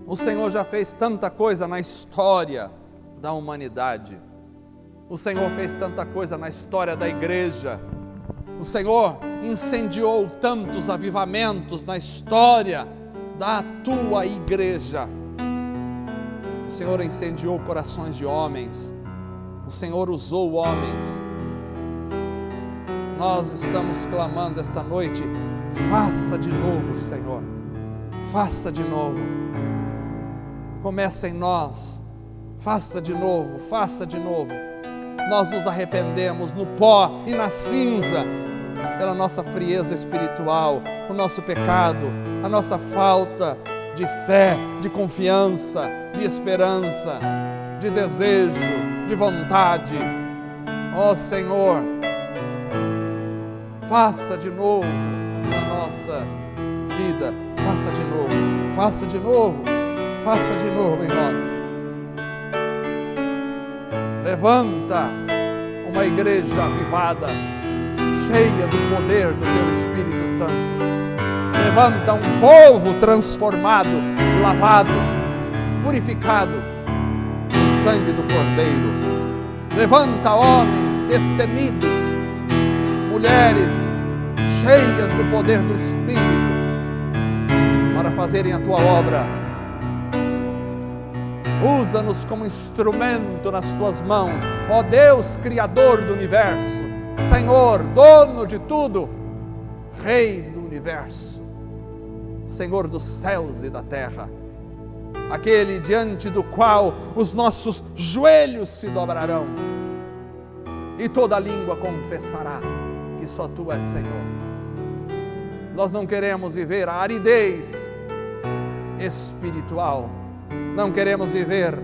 O Senhor já fez tanta coisa na história da humanidade. O Senhor fez tanta coisa na história da igreja. O Senhor incendiou tantos avivamentos na história da tua igreja. O Senhor incendiou corações de homens. O Senhor usou homens. Nós estamos clamando esta noite, faça de novo, Senhor. Faça de novo. Começa em nós, faça de novo, faça de novo. Nós nos arrependemos no pó e na cinza, pela nossa frieza espiritual, o nosso pecado, a nossa falta de fé, de confiança, de esperança, de desejo, de vontade. Ó Senhor, faça de novo na nossa vida, faça de novo, faça de novo. Faça de novo em nós. Levanta uma igreja avivada, cheia do poder do Teu Espírito Santo. Levanta um povo transformado, lavado, purificado no sangue do Cordeiro. Levanta homens destemidos, mulheres cheias do poder do Espírito, para fazerem a Tua obra. Usa-nos como instrumento nas Tuas mãos, ó Deus, Criador do Universo, Senhor, dono de tudo, Rei do Universo, Senhor dos céus e da terra, aquele diante do qual os nossos joelhos se dobrarão e toda língua confessará que só Tu és Senhor. Nós não queremos viver a aridez espiritual, não queremos viver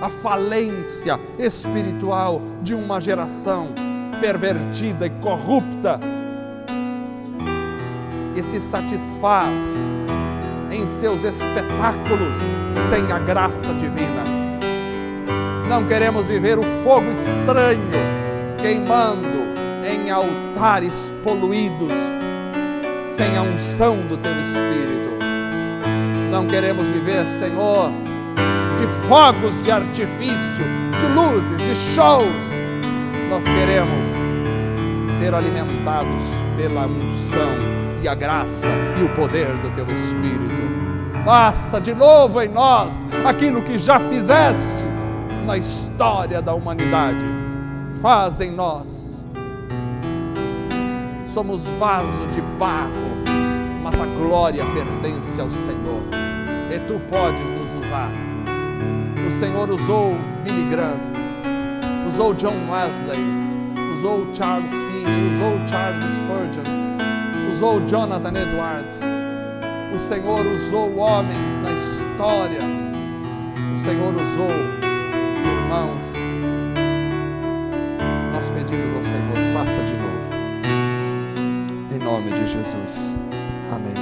a falência espiritual de uma geração pervertida e corrupta, que se satisfaz em seus espetáculos sem a graça divina. Não queremos viver o fogo estranho queimando em altares poluídos sem a unção do Teu Espírito. Não queremos viver, Senhor, de fogos de artifício, de luzes, de shows. Nós queremos ser alimentados pela unção e a graça e o poder do Teu Espírito. Faça de novo em nós aquilo que já fizestes na história da humanidade. Faz em nós. Somos vaso de barro, mas a glória pertence ao Senhor, e Tu podes nos usar. O Senhor usou Billy Graham, usou John Wesley, usou Charles Finney, usou Charles Spurgeon, usou Jonathan Edwards. O Senhor usou homens na história. O Senhor usou irmãos. Nós pedimos ao Senhor, faça de novo. Em nome de Jesus. Amém.